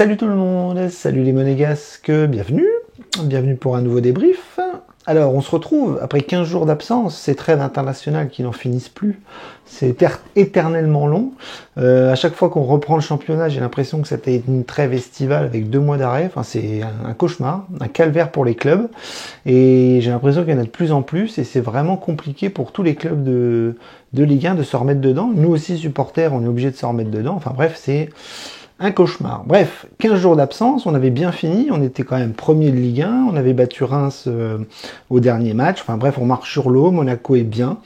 Salut tout le monde, salut les monégasques, bienvenue pour un nouveau débrief. Alors on se retrouve après 15 jours d'absence, ces trêves internationales qui n'en finissent plus, c'est éternellement long. À chaque fois qu'on reprend le championnat, j'ai l'impression que c'était une trêve estivale avec 2 mois d'arrêt, enfin c'est un cauchemar, un calvaire pour les clubs, et j'ai l'impression qu'il y en a de plus en plus, et c'est vraiment compliqué pour tous les clubs de Ligue 1 de se remettre dedans. Nous aussi supporters, on est obligés de se remettre dedans, enfin bref, c'est un cauchemar. Bref, 15 jours d'absence, on avait bien fini, on était quand même premier de Ligue 1, on avait battu Reims au dernier match, enfin bref, on marche sur l'eau, Monaco est bien,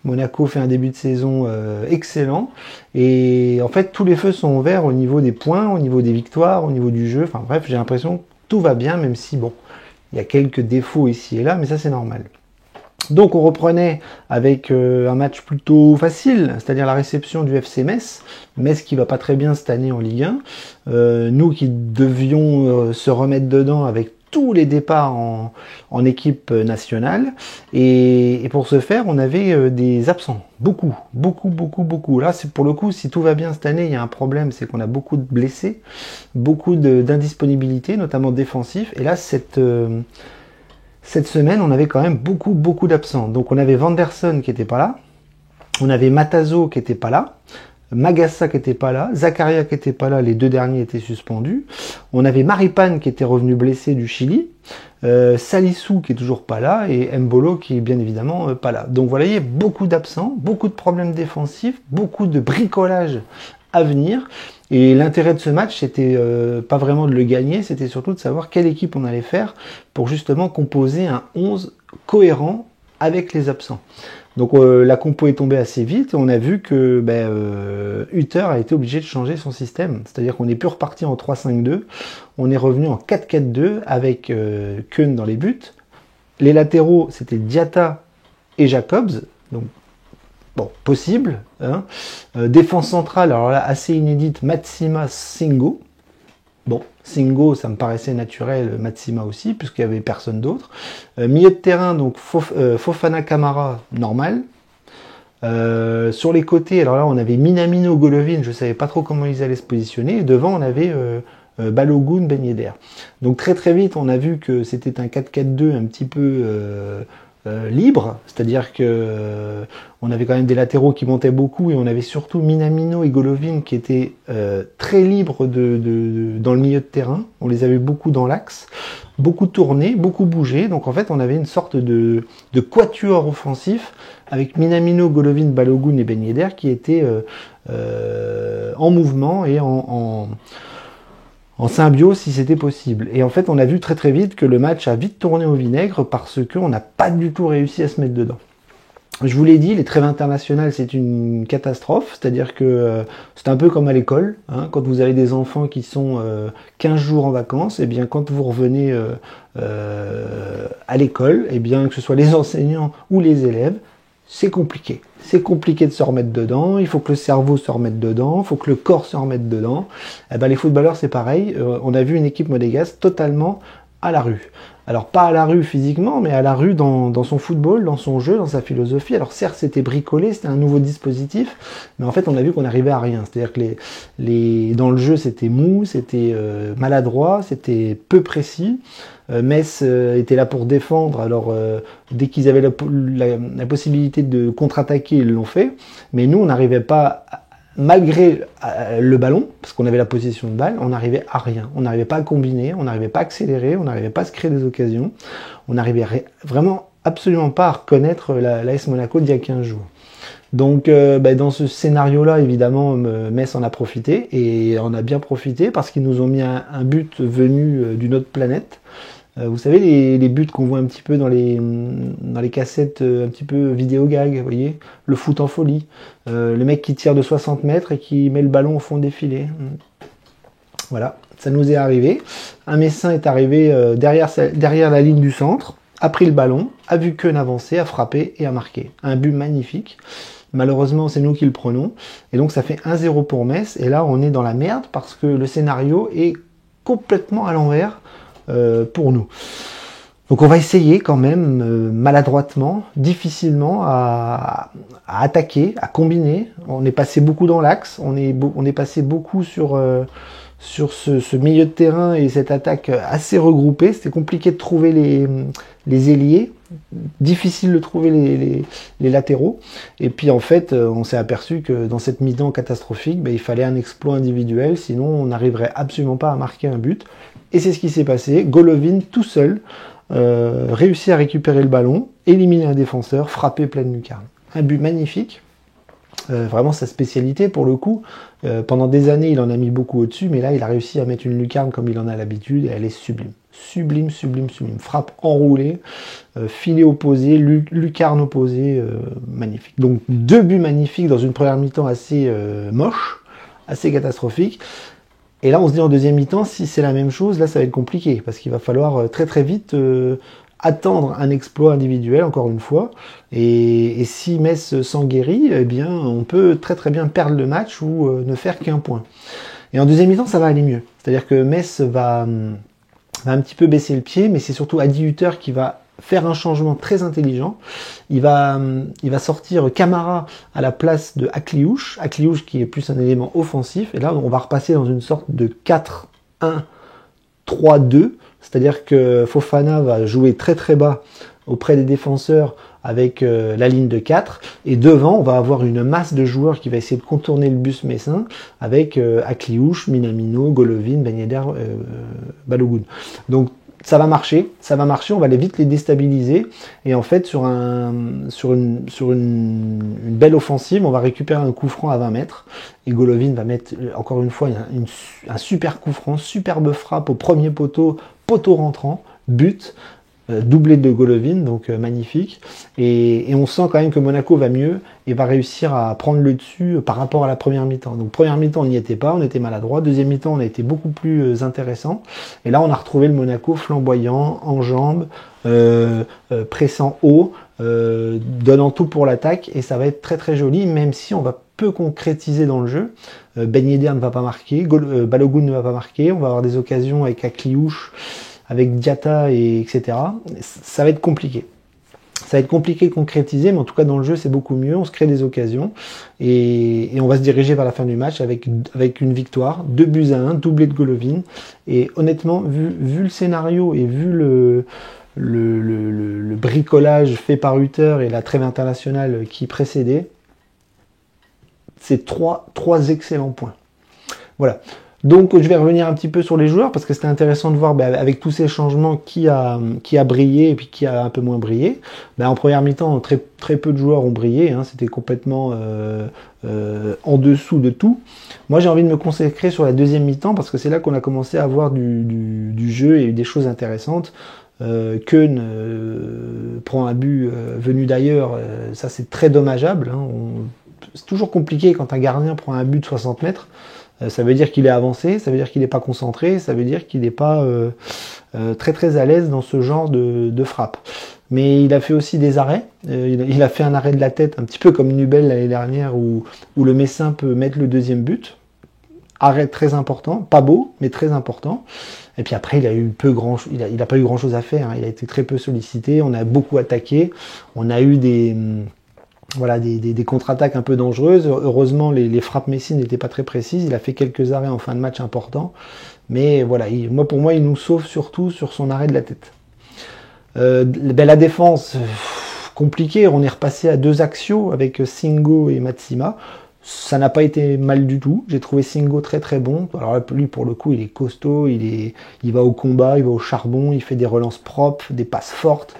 Monaco fait un début de saison excellent, et en fait tous les feux sont ouverts au niveau des points, au niveau des victoires, au niveau du jeu, enfin bref, j'ai l'impression que tout va bien, même si bon, il y a quelques défauts ici et là, mais ça c'est normal. Donc on reprenait avec un match plutôt facile, c'est-à-dire la réception du FC Metz, Metz qui va pas très bien cette année en Ligue 1, nous qui devions se remettre dedans avec tous les départs en équipe nationale, et pour ce faire on avait des absents, beaucoup. Là c'est pour le coup, si tout va bien cette année, il y a un problème, c'est qu'on a beaucoup de blessés, beaucoup d'indisponibilité, notamment défensif, et là cette semaine, on avait quand même beaucoup d'absents. Donc on avait Vanderson qui était pas là, on avait Matazo qui était pas là, Magassa qui était pas là, Zakaria qui était pas là, les deux derniers étaient suspendus. On avait Maripane qui était revenu blessé du Chili, Salissou qui est toujours pas là, et Mbolo qui est bien évidemment pas là. Donc voilà, il y a beaucoup d'absents, beaucoup de problèmes défensifs, beaucoup de bricolage à venir. Et l'intérêt de ce match, c'était pas vraiment de le gagner, c'était surtout de savoir quelle équipe on allait faire pour justement composer un 11 cohérent avec les absents. Donc la compo est tombée assez vite, on a vu que Hutter a été obligé de changer son système, c'est-à-dire qu'on n'est plus reparti en 3-5-2, on est revenu en 4-4-2 avec Keun dans les buts. Les latéraux, c'était Diatta et Jacobs, donc bon, possible. Hein. Défense centrale, alors là, assez inédite, Matsima Singo. Bon, Singo, ça me paraissait naturel, Matsima aussi, puisqu'il n'y avait personne d'autre. Milieu de terrain, donc Fofana Camara, normal. Sur les côtés, alors là, on avait Minamino Golovin, je ne savais pas trop comment ils allaient se positionner. Et devant, on avait Balogun Ben Yedder. Donc très vite, on a vu que c'était un 4-4-2 un petit peu libre, c'est-à-dire que on avait quand même des latéraux qui montaient beaucoup, et on avait surtout Minamino et Golovin qui étaient très libres dans le milieu de terrain. On les avait beaucoup dans l'axe, beaucoup tournés, beaucoup bougés. Donc en fait, on avait une sorte de quatuor offensif avec Minamino, Golovin, Balogun et Ben Yedder qui étaient en mouvement et en symbiose si c'était possible. Et en fait, on a vu très vite que le match a vite tourné au vinaigre parce qu'on n'a pas du tout réussi à se mettre dedans. Je vous l'ai dit, les trêves internationales, c'est une catastrophe, c'est-à-dire que c'est un peu comme à l'école, hein, quand vous avez des enfants qui sont 15 jours en vacances, et bien quand vous revenez à l'école, et bien que ce soit les enseignants ou les élèves, c'est compliqué. C'est compliqué de se remettre dedans, il faut que le cerveau se remette dedans, il faut que le corps se remette dedans. Et ben les footballeurs, c'est pareil. On a vu une équipe monégasque totalement à la rue. Alors pas à la rue physiquement, mais à la rue dans son football, dans son jeu, dans sa philosophie. Alors certes, c'était bricolé, c'était un nouveau dispositif, mais en fait, on a vu qu'on n'arrivait à rien. C'est-à-dire que dans le jeu, c'était mou, c'était maladroit, c'était peu précis. Metz était là pour défendre, alors dès qu'ils avaient la possibilité de contre-attaquer, ils l'ont fait, mais nous on n'arrivait pas, malgré le ballon, parce qu'on avait la possession de balle, on n'arrivait à rien, on n'arrivait pas à combiner, on n'arrivait pas à accélérer, on n'arrivait pas à se créer des occasions, on n'arrivait vraiment absolument pas à reconnaître l'AS Monaco d'il y a 15 jours. Donc dans ce scénario-là, évidemment, Metz en a profité, et on a bien profité parce qu'ils nous ont mis un but venu d'une autre planète. Vous savez, les buts qu'on voit un petit peu dans les cassettes un petit peu vidéo gag, vous voyez, le foot en folie, le mec qui tire de 60 mètres et qui met le ballon au fond des filets. Voilà, ça nous est arrivé. Un Messin est arrivé derrière la ligne du centre, a pris le ballon, a vu Keun avancer, a frappé et a marqué. Un but magnifique. Malheureusement, c'est nous qui le prenons. Et donc, ça fait 1-0 pour Metz. Et là, on est dans la merde parce que le scénario est complètement à l'envers pour nous. Donc on va essayer quand même maladroitement, difficilement à attaquer, à combiner. On est passé beaucoup dans l'axe, on est passé beaucoup sur sur ce milieu de terrain et cette attaque assez regroupée. C'était compliqué de trouver les ailiers, difficile de trouver les latéraux. Et puis en fait, on s'est aperçu que dans cette mi-temps catastrophique, il fallait un exploit individuel, sinon on n'arriverait absolument pas à marquer un but. Et c'est ce qui s'est passé. Golovin tout seul réussit à récupérer le ballon, éliminer un défenseur, frapper pleine lucarne. Un but magnifique. Vraiment sa spécialité pour le coup. Pendant des années, il en a mis beaucoup au-dessus, mais là, il a réussi à mettre une lucarne comme il en a l'habitude, et elle est sublime. Sublime, sublime, sublime. Frappe enroulée, filet opposé, lucarne opposée, magnifique. Donc 2 buts magnifiques dans une première mi-temps assez moche, assez catastrophique. Et là, on se dit en deuxième mi-temps, si c'est la même chose, là, ça va être compliqué, parce qu'il va falloir très très vite attendre un exploit individuel, encore une fois, et si Metz s'en guérit, eh bien, on peut très très bien perdre le match ou ne faire qu'un point. Et en deuxième mi-temps, ça va aller mieux. C'est-à-dire que Metz va un petit peu baisser le pied, mais c'est surtout Adi Hütter qui va faire un changement très intelligent. Il va sortir Camara à la place de Akliouche qui est plus un élément offensif, et là, on va repasser dans une sorte de 4-1-3-2, c'est-à-dire que Fofana va jouer très très bas auprès des défenseurs avec la ligne de 4, et devant on va avoir une masse de joueurs qui va essayer de contourner le bus messin avec Akliouche, Minamino, Golovin, Ben Yedder, Balogun. Donc ça va marcher, on va vite les déstabiliser, et en fait sur une belle offensive, on va récupérer un coup franc à 20 mètres, et Golovin va mettre encore une fois un super coup franc, superbe frappe au premier poteau rentrant, but, doublé de Golovin, donc magnifique, et on sent quand même que Monaco va mieux et va réussir à prendre le dessus par rapport à la première mi-temps. Donc première mi-temps on n'y était pas, on était maladroit, deuxième mi-temps on a été beaucoup plus intéressant, et là on a retrouvé le Monaco flamboyant, en jambes, pressant haut, donnant tout pour l'attaque, et ça va être très très joli, même si on va peu concrétiser dans le jeu. Ben Yedder ne va pas marquer, Balogun ne va pas marquer, on va avoir des occasions avec Akliouche, avec Diatta, etc. Ça va être compliqué. Ça va être compliqué de concrétiser, mais en tout cas dans le jeu c'est beaucoup mieux, on se crée des occasions, et on va se diriger vers la fin du match avec une victoire, 2-1, doublé de Golovin, et honnêtement, vu le scénario et vu le bricolage fait par Hütter et la trêve internationale qui précédait, c'est trois excellents points. Voilà. Donc je vais revenir un petit peu sur les joueurs, parce que c'était intéressant de voir avec tous ces changements qui a brillé et puis qui a un peu moins brillé. En première mi-temps, très, très peu de joueurs ont brillé, hein, c'était complètement en dessous de tout. Moi j'ai envie de me consacrer sur la deuxième mi-temps, parce que c'est là qu'on a commencé à avoir du jeu et des choses intéressantes. Keun prend un but venu d'ailleurs, ça c'est très dommageable, hein. C'est toujours compliqué quand un gardien prend un but de 60 mètres. Ça veut dire qu'il est avancé, ça veut dire qu'il n'est pas concentré, ça veut dire qu'il n'est pas très très à l'aise dans ce genre de frappe. Mais il a fait aussi des arrêts, il a fait un arrêt de la tête, un petit peu comme Nubel l'année dernière, où le Messin peut mettre le deuxième but. Arrêt très important, pas beau, mais très important. Et puis après, il a pas eu grand chose à faire, hein. Il a été très peu sollicité, on a beaucoup attaqué, on a eu des contre-attaques un peu dangereuses. Heureusement, les frappes Messi n'étaient pas très précises. Il a fait quelques arrêts en fin de match importants. Mais voilà, pour moi, il nous sauve surtout sur son arrêt de la tête. La défense, compliquée. On est repassé à 2 axiaux avec Singo et Matsima. Ça n'a pas été mal du tout. J'ai trouvé Singo très très bon. Alors là, lui, pour le coup, il est costaud. Il va au combat, il va au charbon. Il fait des relances propres, des passes fortes.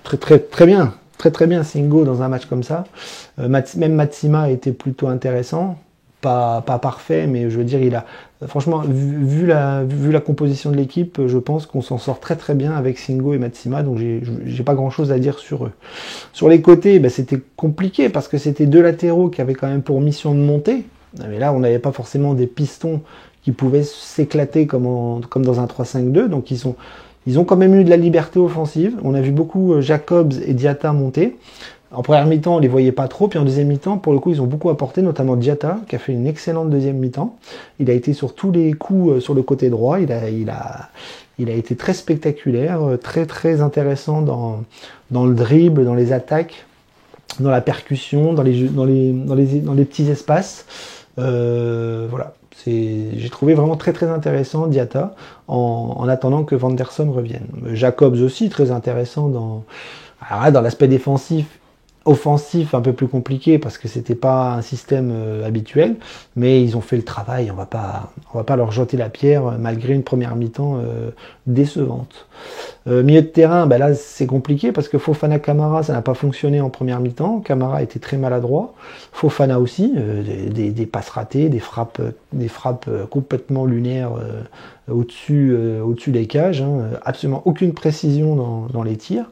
Très très très bien. Très très bien Singo dans un match comme ça. Même Matsima a été plutôt intéressant. Pas parfait, mais je veux dire, franchement, vu la composition de l'équipe, je pense qu'on s'en sort très très bien avec Singo et Matsima, donc j'ai pas grand chose à dire sur eux. Sur les côtés, c'était compliqué, parce que c'était 2 latéraux qui avaient quand même pour mission de monter. Mais là, on n'avait pas forcément des pistons qui pouvaient s'éclater comme dans un 3-5-2, donc ils ont quand même eu de la liberté offensive. On a vu beaucoup Jacobs et Diatta monter. En première mi-temps, on les voyait pas trop, puis en deuxième mi-temps, pour le coup, ils ont beaucoup apporté, notamment Diatta, qui a fait une excellente deuxième mi-temps. Il a été sur tous les coups sur le côté droit. Il a été très spectaculaire, très très intéressant dans le dribble, dans les attaques, dans la percussion, dans les petits espaces. Voilà, j'ai trouvé vraiment très très intéressant Diatta en attendant que Vanderson revienne. Jacobs aussi très intéressant dans l'aspect défensif. Offensif un peu plus compliqué parce que c'était pas un système habituel, mais ils ont fait le travail, on va pas leur jeter la pierre malgré une première mi-temps décevante. Milieu de terrain, là c'est compliqué parce que Fofana Camara ça n'a pas fonctionné en première mi-temps, Camara était très maladroit, Fofana aussi, des passes ratées, des frappes complètement lunaires au-dessus des cages, absolument aucune précision dans les tirs.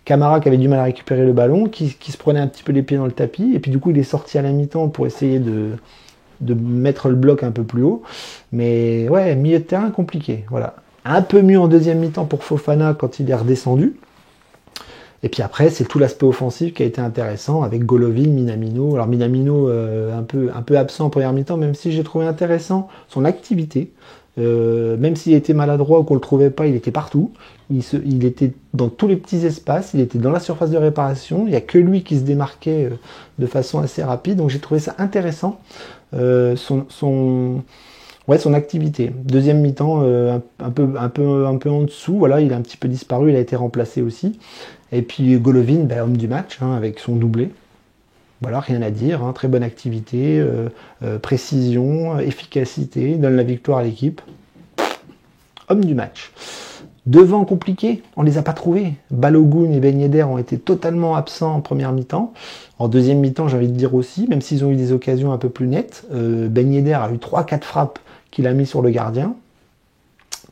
Camara qui avait du mal à récupérer le ballon, qui se prenait un petit peu les pieds dans le tapis, et puis du coup il est sorti à la mi-temps pour essayer de mettre le bloc un peu plus haut. Mais ouais, milieu de terrain compliqué. Voilà. Un peu mieux en deuxième mi-temps pour Fofana quand il est redescendu. Et puis après, c'est tout l'aspect offensif qui a été intéressant avec Golovin, Minamino. Alors Minamino un peu absent en première mi-temps, même si j'ai trouvé intéressant son activité. Même s'il était maladroit ou qu'on le trouvait pas, il était partout. Il était dans tous les petits espaces, il était dans la surface de réparation. Il n'y a que lui qui se démarquait de façon assez rapide. Donc j'ai trouvé ça intéressant. Son activité. Deuxième mi-temps, un peu en dessous. Voilà, il a un petit peu disparu. Il a été remplacé aussi. Et puis Golovin, homme du match, avec son doublé. Voilà, rien à dire, très bonne activité, précision, efficacité, donne la victoire à l'équipe. Homme du match. Devant compliqué, on les a pas trouvés. Balogun et Ben Yedder ont été totalement absents en première mi-temps. En deuxième mi-temps, j'ai envie de dire aussi, même s'ils ont eu des occasions un peu plus nettes, Ben Yedder a eu 3-4 frappes qu'il a mis sur le gardien.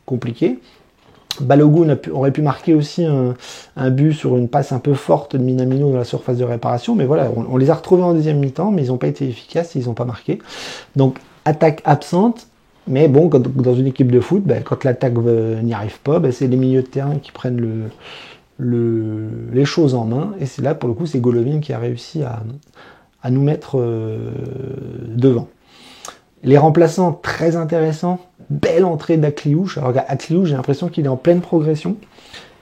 Compliqué. Balogun aurait pu marquer aussi un but sur une passe un peu forte de Minamino dans la surface de réparation, mais voilà, on les a retrouvés en deuxième mi-temps, mais ils n'ont pas été efficaces, ils n'ont pas marqué. Donc, attaque absente, mais bon, dans une équipe de foot, quand l'attaque n'y arrive pas, c'est les milieux de terrain qui prennent les choses en main, et c'est là, pour le coup, c'est Golovin qui a réussi à nous mettre devant. Les remplaçants, très intéressants. Belle entrée d'Akliouche. Alors Akliouche, j'ai l'impression qu'il est en pleine progression.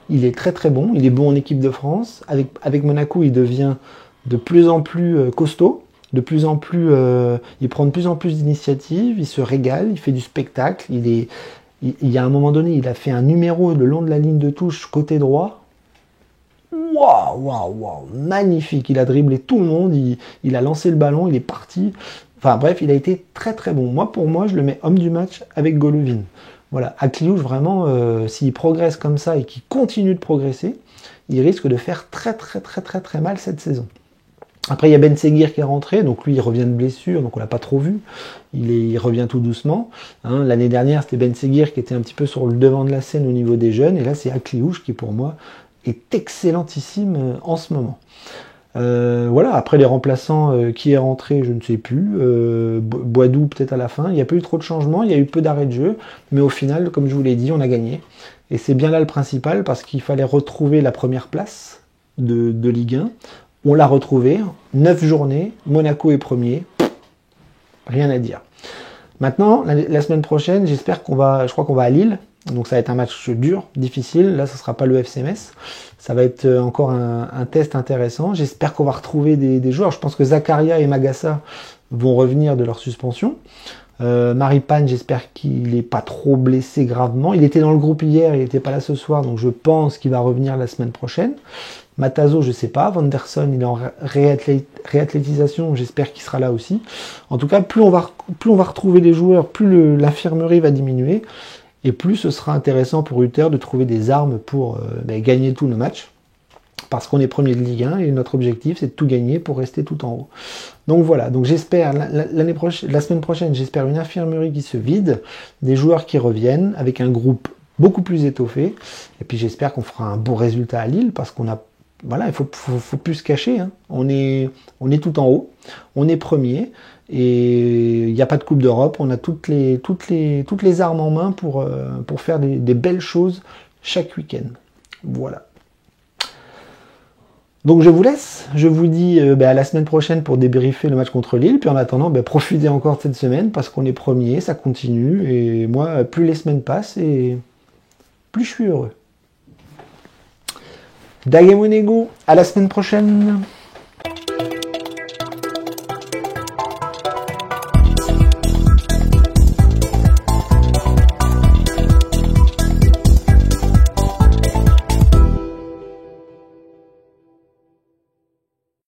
Il est très très bon. Il est bon en équipe de France. Avec Monaco, il devient de plus en plus costaud. De plus en plus, il prend de plus en plus d'initiatives. Il se régale. Il fait du spectacle. Il y a un moment donné, il a fait un numéro le long de la ligne de touche côté droit. Waouh, magnifique. Il a dribblé tout le monde. Il a lancé le ballon. Il est parti. Enfin bref, il a été très très bon. Pour moi, je le mets homme du match avec Golovin. Voilà, Akliouche, vraiment, s'il progresse comme ça et qu'il continue de progresser, il risque de faire très très très très très mal cette saison. Après, il y a Ben Seguir qui est rentré, donc lui, il revient de blessure, donc on l'a pas trop vu. Il revient tout doucement. L'année dernière, c'était Ben Seguir qui était un petit peu sur le devant de la scène au niveau des jeunes, et là, c'est Akliouche qui, pour moi, est excellentissime en ce moment. Voilà, après les remplaçants, qui est rentré, je ne sais plus. Boidou peut-être à la fin. Il n'y a pas eu trop de changements, il y a eu peu d'arrêts de jeu, mais au final, comme je vous l'ai dit, on a gagné. Et c'est bien là le principal, parce qu'il fallait retrouver la première place de Ligue 1. On l'a retrouvé, 9 journées, Monaco est premier, rien à dire. Maintenant, la semaine prochaine, je crois qu'on va à Lille. Donc ça va être un match dur, difficile. Là, ce ne sera pas le FC Metz. Ça va être encore un test intéressant. J'espère qu'on va retrouver des joueurs. Je pense que Zakaria et Magassa vont revenir de leur suspension. Maripane, j'espère qu'il n'est pas trop blessé gravement. Il était dans le groupe hier, il n'était pas là ce soir, donc je pense qu'il va revenir la semaine prochaine. Matazo, je ne sais pas. Vanderson, il est en réathlétisation, j'espère qu'il sera là aussi. En tout cas, plus on va retrouver les joueurs, plus l'infirmerie va diminuer. Et plus ce sera intéressant pour Uther de trouver des armes pour gagner tous nos matchs. Parce qu'on est premier de Ligue 1 et notre objectif c'est de tout gagner pour rester tout en haut. Donc voilà, donc j'espère la semaine prochaine, j'espère une infirmerie qui se vide, des joueurs qui reviennent avec un groupe beaucoup plus étoffé. Et puis j'espère qu'on fera un bon résultat à Lille parce qu'on a, voilà, il faut plus se cacher. On est tout en haut, on est premier. Et il n'y a pas de Coupe d'Europe, on a toutes les armes en main pour faire des belles choses chaque week-end. Voilà. Donc je vous laisse, je vous dis à la semaine prochaine pour débriefer le match contre Lille, puis en attendant, profitez encore de cette semaine parce qu'on est premier, ça continue, et moi, plus les semaines passent, et plus je suis heureux. Dagemonego, à la semaine prochaine.